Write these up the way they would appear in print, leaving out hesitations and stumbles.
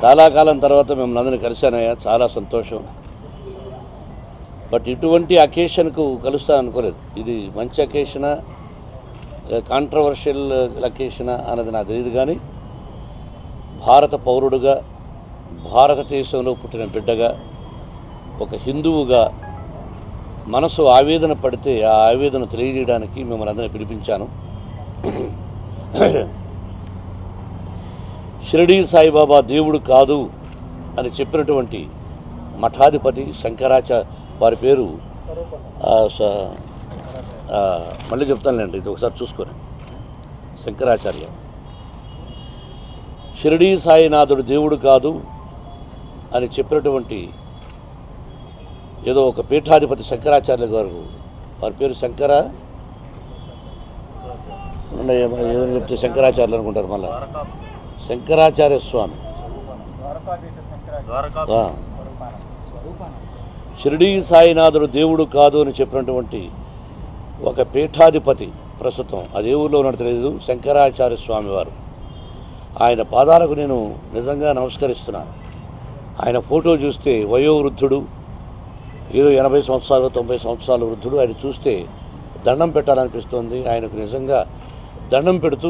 చాలా కాలం తర్వాత మేము అందరిని కలిశానయ్యా, చాలా సంతోషం. బట్ ఇటువంటి అకేషన్కు కలుస్తాను అనుకోలేదు. ఇది మంచి అకేషనా, కాంట్రవర్షియల్ అకేషనా అన్నది నాకు తెలియదు. కానీ భారత పౌరుడుగా, భారతదేశంలో పుట్టిన బిడ్డగా, ఒక హిందువుగా మనసు ఆవేదన పడితే ఆ ఆవేదన తెలియజేయడానికి మిమ్మల్ని అందరినీ పిలిపించాను. షిరిడీ సాయిబాబా దేవుడు కాదు అని చెప్పినటువంటి మఠాధిపతి శంకరాచార్య, వారి పేరు మళ్ళీ చెప్తానులేండి, ఇది ఒకసారి చూసుకొని, శంకరాచార్య. షిరిడీ సాయినాథుడు దేవుడు కాదు అని చెప్పినటువంటి ఏదో ఒక పీఠాధిపతి శంకరాచార్య గారు, వారి పేరు ఏదో చెప్తే శంకరాచార్యులు అనుకుంటారు, మళ్ళీ శంకరాచార్య స్వామి. షిరిడీ సాయినాథుడు దేవుడు కాదు అని చెప్పినటువంటి ఒక పీఠాధిపతి, ప్రస్తుతం అది ఏ ఊళ్ళో ఉన్నట్టు తెలియదు, శంకరాచార్య స్వామి వారు. ఆయన పాదాలకు నేను నిజంగా నమస్కరిస్తున్నాను. ఆయన ఫోటో చూస్తే వయోవృద్ధుడు, ఏదో 80 సంవత్సరాలు 90 సంవత్సరాల వృద్ధుడు. ఆయన చూస్తే దండం పెట్టాలనిపిస్తుంది. ఆయనకు నిజంగా దండం పెడుతూ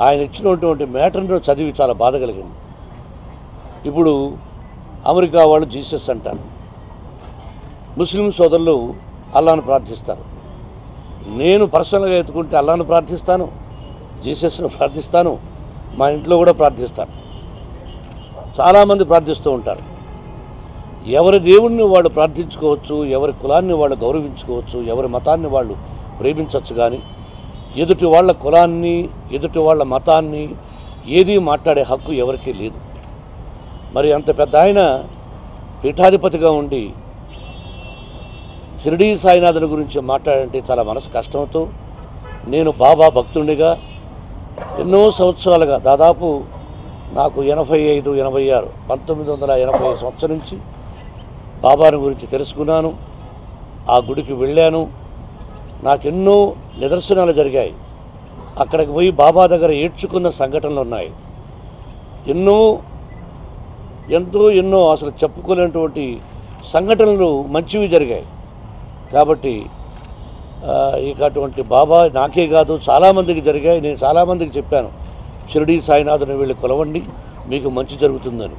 ఆయన ఇచ్చినటువంటి మ్యాటర్ను చదివి చాలా బాధ కలిగింది. ఇప్పుడు అమెరికా వాళ్ళు జీసస్ అంటారు, ముస్లిం సోదరులు అల్లాను ప్రార్థిస్తారు. నేను పర్సనల్గా ఎత్తుకుంటే అల్లాను ప్రార్థిస్తాను, జీసస్ను ప్రార్థిస్తాను, మా ఇంట్లో కూడా ప్రార్థిస్తాను. చాలామంది ప్రార్థిస్తూ ఉంటారు. ఎవరి దేవుణ్ణి వాళ్ళు ప్రార్థించుకోవచ్చు, ఎవరి కులాన్ని వాళ్ళు గౌరవించుకోవచ్చు, ఎవరి మతాన్ని వాళ్ళు ప్రేమించవచ్చు. కానీ ఎదుటి వాళ్ళ కులాన్ని, ఎదుటి వాళ్ళ మతాన్ని ఏదీ మాట్లాడే హక్కు ఎవరికీ లేదు. మరి అంత పెద్ద ఆయన పీఠాధిపతిగా ఉండి షిరిడీ సాయినాథుని గురించి మాట్లాడంటే చాలా మనసు కష్టంతో, నేను బాబా భక్తుడిగా ఎన్నో సంవత్సరాలుగా, దాదాపు నాకు 85, 86, 1980 సంవత్సరం నుంచి బాబాని గురించి తెలుసుకున్నాను. ఆ గుడికి వెళ్ళాను. నాకెన్నో నిదర్శనాలు జరిగాయి. అక్కడికి పోయి బాబా దగ్గర ఏడ్చుకున్న సంఘటనలు ఉన్నాయి. ఎన్నో అసలు చెప్పుకోలేనటువంటి సంఘటనలు మంచివి జరిగాయి. కాబట్టి ఇక అటువంటి బాబా నాకే కాదు చాలామందికి జరిగాయి. నేను చాలామందికి చెప్పాను, షిరిడీ సాయినాథుని వెళ్ళి కొలవండి, మీకు మంచి జరుగుతుందని.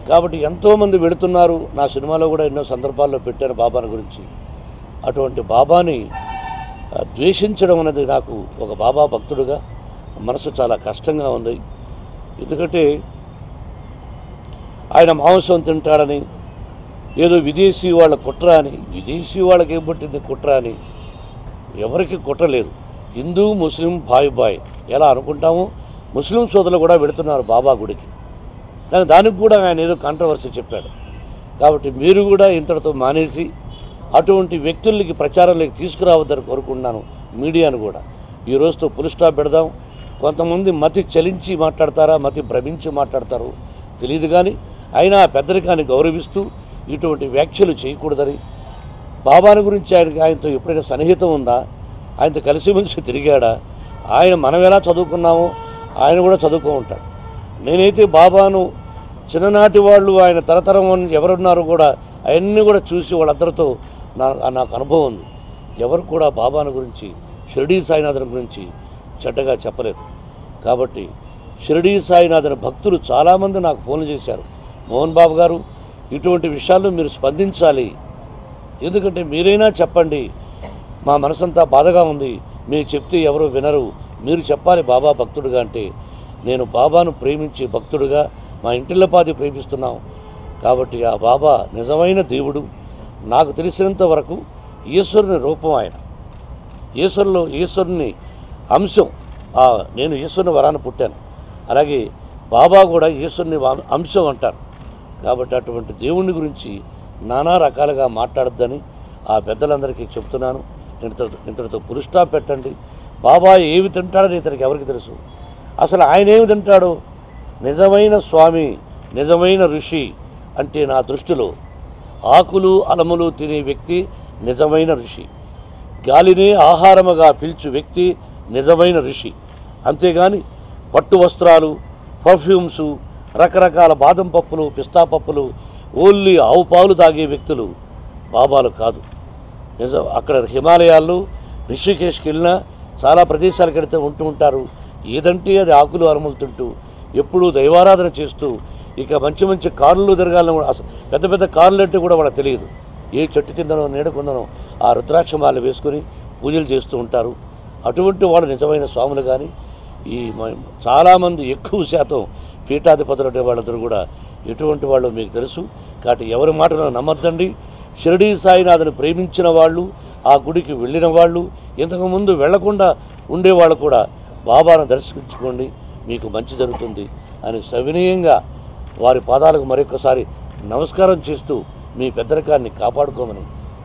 కాబట్టి ఎంతోమంది వెళుతున్నారు. నా సినిమాలో కూడా ఎన్నో సందర్భాల్లో పెట్టాను బాబాని గురించి. అటువంటి బాబాని ద్వేషించడం అనేది నాకు ఒక బాబా భక్తుడుగా మనసు చాలా కష్టంగా ఉంది. ఎందుకంటే ఆయన మాంసం తింటాడని, ఏదో విదేశీ వాళ్ళ కుట్ర అని, విదేశీ వాళ్ళకి ఏం పట్టింది కుట్ర అని, ఎవరికి కుట్ర లేదు. హిందూ ముస్లిం బాయ్ ఎలా అనుకుంటామో ముస్లిం సోదరులు కూడా వెళుతున్నారు బాబా గుడికి. కానీ దానికి కూడా ఆయన ఏదో కాంట్రవర్సీ చెప్పాడు. కాబట్టి మీరు కూడా ఇంతటితో మానేసి అటువంటి వ్యక్తులకి ప్రచారంలోకి తీసుకురావద్దని కోరుకుంటున్నాను. మీడియాను కూడా ఈ రోజుతో ఫుల్ స్టాప్ పెడదాం. కొంతమంది మతి చలించి మాట్లాడతారా, మతి భ్రమించి మాట్లాడతారు తెలియదు. కానీ అయినా పెద్దరికాన్ని గౌరవిస్తూ ఇటువంటి వ్యాఖ్యలు చేయకూడదని, బాబాని గురించి ఆయనతో ఎప్పుడైనా సన్నిహితం ఉందా, ఆయనతో కలిసిమెలిసి తిరిగాడా, ఆయన మనం ఎలా చదువుకున్నామో ఆయన కూడా చదువుకో ఉంటాడు. నేనైతే బాబాను చిన్ననాటి వాళ్ళు, ఆయన తరతరం ఎవరున్నారో కూడా అవన్నీ కూడా చూసి వాళ్ళందరితో నాకు అనుభవం ఉంది. ఎవరు కూడా బాబాను గురించి, షిరిడీ సాయినాథుని గురించి చెడ్డగా చెప్పలేదు. కాబట్టి షిరిడీ సాయినాథుని భక్తులు చాలామంది నాకు ఫోన్లు చేశారు, మోహన్ బాబు గారు ఇటువంటి విషయాల్లో మీరు స్పందించాలి, ఎందుకంటే మీరైనా చెప్పండి, మా మనసంతా బాధగా ఉంది, మీరు చెప్తే ఎవరు వినరు, మీరు చెప్పాలి బాబా భక్తుడుగా. అంటే నేను బాబాను ప్రేమించే భక్తుడుగా, మా ఇంటిల్లపాది ప్రేమిస్తున్నాం. కాబట్టి ఆ బాబా నిజమైన దేవుడు. నాకు తెలిసినంత వరకు ఈశ్వరుని రూపం ఆయన, ఈశ్వరుని అంశం. నేను ఈశ్వరుని వరాన పుట్టాను, అలాగే బాబా కూడా ఈశ్వరుని అంశం అంటారు. కాబట్టి అటువంటి దేవుని గురించి నానా రకాలుగా మాట్లాడొద్దని ఆ పెద్దలందరికీ చెప్తున్నాను. ఇంతటితో ఫుల్ స్టాప్ పెట్టండి. బాబా ఏమి తింటాడని ఇతనికి ఎవరికి తెలుసు? అసలు ఆయన ఏమి తింటాడో? నిజమైన స్వామి, నిజమైన ఋషి అంటే నా దృష్టిలో ఆకులు అలములు తినే వ్యక్తి నిజమైన ఋషి, గాలిని ఆహారముగా పిలిచే వ్యక్తి నిజమైన ఋషి. అంతేగాని పట్టు వస్త్రాలు, పర్ఫ్యూమ్సు, రకరకాల బాదం పప్పులు, పిస్తా పప్పులు, ఓన్లీ ఆవు పాలు తాగే వ్యక్తులు బాబాలు కాదు. నిజం. అక్కడ హిమాలయాల్లో రిషికేశ్కి వెళ్ళినా చాలా ప్రదేశాలకు వెళితే ఉంటూ ఉంటారు. ఏదంటే అది ఆకులు అరములుతుంటూ ఎప్పుడూ దైవారాధన చేస్తూ, ఇక మంచి మంచి కార్లు తిరగాలని కూడా, పెద్ద పెద్ద కార్లు అంటే కూడా వాళ్ళకి తెలియదు. ఏ చెట్టు కిందనో నీడ కిందనో ఆ రుద్రాక్షమాలు వేసుకొని పూజలు చేస్తూ ఉంటారు. అటువంటి వాళ్ళు నిజమైన స్వాములు. కానీ ఈ చాలామంది ఎక్కువ శాతం పీఠాధిపతులు అంటే వాళ్ళందరూ కూడా ఎటువంటి వాళ్ళు మీకు తెలుసు. కాబట్టి ఎవరి మాటను నమ్మద్దండి. షిరిడీ సాయినాథుని ప్రేమించిన వాళ్ళు, ఆ గుడికి వెళ్ళిన వాళ్ళు, ఇంతకుముందు వెళ్లకుండా ఉండేవాళ్ళు కూడా బాబాను దర్శించుకోండి, మీకు మంచి జరుగుతుంది అని సవినయంగా వారి పాదాలకు మరొకసారి నమస్కారం చేస్తూ మీ పెద్దరికాన్ని కాపాడుకోమని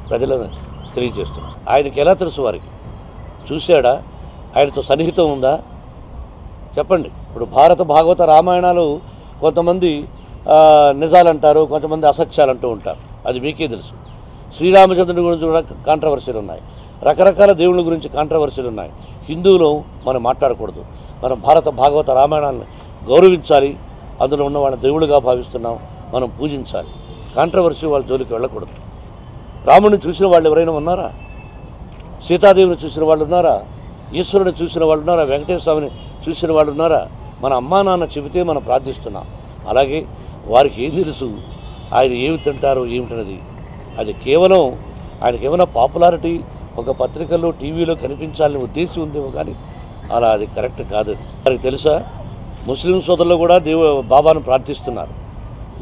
ప్రజలను తెలియజేస్తున్నాను. ఆయనకి ఎలా తెలుసు? వారికి చూశాడా? ఆయనతో సన్నిహితం ఉందా? చెప్పండి. ఇప్పుడు భారత భాగవత రామాయణాలు కొంతమంది నిజాలంటారు, కొంతమంది అసత్యాలు అంటూ ఉంటారు. అది మీకే తెలుసు. శ్రీరామచంద్రుడి గురించి కూడా కాంట్రవర్సీలు ఉన్నాయి. రకరకాల దేవుళ్ళ గురించి కాంట్రవర్సీలు ఉన్నాయి. హిందువులు మనం మాట్లాడకూడదు. మనం భారత భాగవత రామాయణాలను గౌరవించాలి. అందులో ఉన్న వాళ్ళ దేవుళ్ళుగా భావిస్తున్నాం, మనం పూజించాలి. కాంట్రవర్సీ వాళ్ళ జోలికి వెళ్ళకూడదు. రాముడిని చూసిన వాళ్ళు ఎవరైనా ఉన్నారా? సీతాదేవిని చూసిన వాళ్ళు ఉన్నారా? ఈశ్వరుని చూసిన వాళ్ళు ఉన్నారా? వెంకటేశ్వర స్వామిని చూసిన వాళ్ళు ఉన్నారా? మన అమ్మా నాన్న చెబితే మనం ప్రార్థిస్తున్నాం. అలాగే వారికి ఏం తెలుసు ఆయన ఏమి తింటారో ఏమిటన్నది? అది కేవలం ఆయనకి ఏమైనా పాపులారిటీ ఒక పత్రికల్లో టీవీలో కనిపించాలని ఉద్దేశం ఉందేమో, కానీ అలా అది కరెక్ట్ కాదు. వారికి తెలుసా? ముస్లిం సోదరులు కూడా బాబాను ప్రార్థిస్తున్నారు.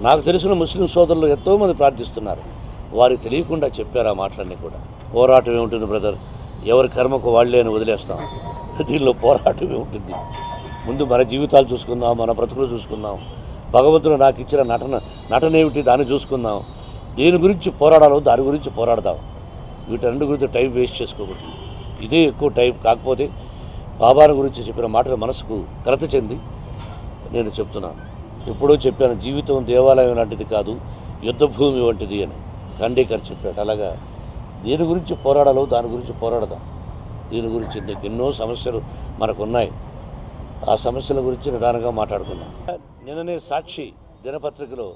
నాకు తెలిసిన ముస్లిం సోదరులు ఎంతోమంది ప్రార్థిస్తున్నారు. వారికి తెలియకుండా చెప్పారు ఆ మాటలన్నీ కూడా. పోరాటం ఏముంటుంది బ్రదర్? ఎవరి కర్మకు వాళ్ళే అని వదిలేస్తాం. దీనిలో పోరాటం ఏముంటుంది? ముందు మన జీవితాలు చూసుకుందాం, మన బ్రతుకులు చూసుకుందాం. భగవంతుడు నాకు ఇచ్చిన నటనేమిటి దాన్ని చూసుకుందాం. దేని గురించి పోరాడాలో దాని గురించి పోరాడదాం. వీటన్నిటి గురించి టైం వేస్ట్ చేసుకోకూడదు. ఇదే ఎక్కువ టైం. కాకపోతే బాబాను గురించి చెప్పిన మాటలు మనసుకు కలత చెంది నేను చెప్తున్నాను. ఎప్పుడో చెప్పాను, జీవితం దేవాలయం లాంటిది కాదు, యుద్ధభూమి వంటిది అని ఖండేకర్ చెప్పాడు. అలాగా దేని గురించి పోరాడాలో దాని గురించి పోరాడదాం. దీని గురించి ఎన్నో సమస్యలు మనకున్నాయి. ఆ సమస్యల గురించి నిదానంగా మాట్లాడుకుందాం. నిన్ననే సాక్షి దినపత్రికలో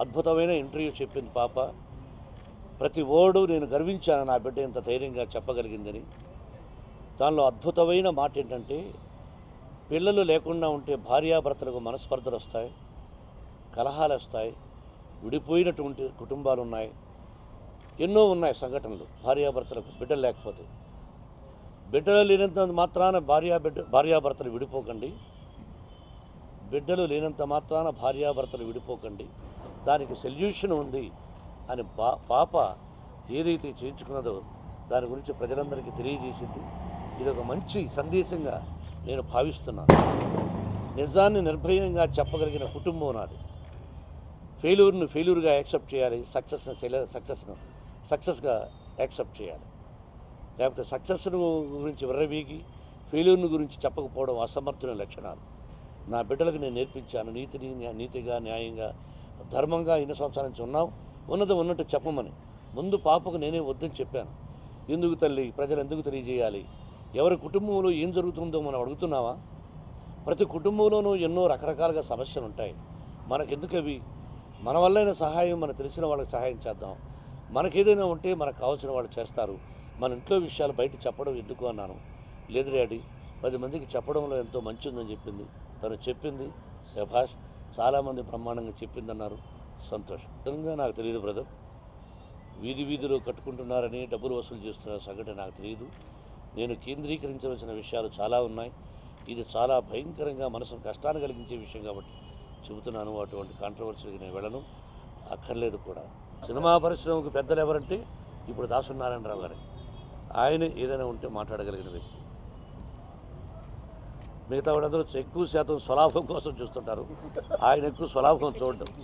అద్భుతమైన ఇంటర్వ్యూ చెప్పింది పాప. ప్రతి ఓడు నేను గర్వించాను నా బిడ్డ ఇంత ధైర్యంగా చెప్పగలిగిందని. దానిలో అద్భుతమైన మాట ఏంటంటే, పిల్లలు లేకుండా ఉంటే భార్యాభర్తలకు మనస్పర్ధలు వస్తాయి, కలహాలు వస్తాయి, విడిపోయినటువంటి కుటుంబాలు ఉన్నాయి, ఎన్నో ఉన్నాయి సంఘటనలు. భార్యాభర్తలకు బిడ్డలు లేకపోతే, బిడ్డలు లేనంత మాత్రాన భార్యాభర్తలు విడిపోకండి. బిడ్డలు లేనంత మాత్రాన భార్యాభర్తలు విడిపోకండి, దానికి సొల్యూషన్ ఉంది అని పాప ఏదైతే చేయించుకున్నదో దాని గురించి ప్రజలందరికీ తెలియజేసింది. ఇది ఒక మంచి సందేశంగా నేను భావిస్తున్నాను. నిజాన్ని నిర్భయంగా చెప్పగలిగిన కుటుంబం నాది. ఫెయిల్యూర్ను ఫెయిల్యూర్గా యాక్సెప్ట్ చేయాలి, సక్సెస్గా యాక్సెప్ట్ చేయాలి. లేకపోతే సక్సెస్ను గురించి విర్రవీగి ఫెయిల్యూర్ను గురించి చెప్పకపోవడం అసమర్థుల లక్షణాలు. నా బిడ్డలకు నేను నేర్పించాను నీతిగా, న్యాయంగా, ధర్మంగా. ఇన్ని సంవత్సరాల నుంచి ఉన్నది ఉన్నట్టు చెప్పమని. ముందు పాపకు నేనే వద్దని చెప్పాను. ఎందుకు తల్లి, ప్రజలు ఎందుకు తెలియజేయాలి? ఎవరి కుటుంబంలో ఏం జరుగుతుందో మనం అడుగుతున్నావా? ప్రతి కుటుంబంలోనూ ఎన్నో రకరకాలుగా సమస్యలు ఉంటాయి. మనకెందుకు అవి? మన వల్లైన సహాయం మనకు తెలిసిన వాళ్ళకి సహాయం చేద్దాం. మనకేదైనా ఉంటే మనకు కావాల్సిన వాళ్ళు చేస్తారు. మన ఇంట్లో విషయాలు బయట చెప్పడం ఎందుకు అన్నాను. లేదు డాడీ, 10 మందికి చెప్పడంలో ఎంతో మంచి ఉందని చెప్పింది. తను చెప్పింది, శభాష్, చాలామంది బ్రహ్మాండంగా చెప్పిందన్నారు. సంతోషం. నిజంగా నాకు తెలియదు బ్రదర్. వీధిలో కట్టుకుంటున్నారని డబ్బులు వసూలు చేస్తున్న సంఘటన నాకు తెలియదు. నేను కేంద్రీకరించవలసిన విషయాలు చాలా ఉన్నాయి. ఇది చాలా భయంకరంగా మనసుకు కష్టాన్ని కలిగించే విషయం కాబట్టి చెబుతున్నాను. అటువంటి కాంట్రవర్సీకి నేను వెళ్ళను, అక్కర్లేదు కూడా. సినిమా పరిశ్రమకు పెద్దలు ఎవరంటే ఇప్పుడు దాసనారాయణరావు గారే. ఆయన ఏదైనా ఉంటే మాట్లాడగలిగిన వ్యక్తి. మిగతా వాళ్ళందరూ ఎక్కువ శాతం స్వలాభం కోసం చూస్తుంటారు. ఆయన ఎక్కువ స్వలాభం చూడడం.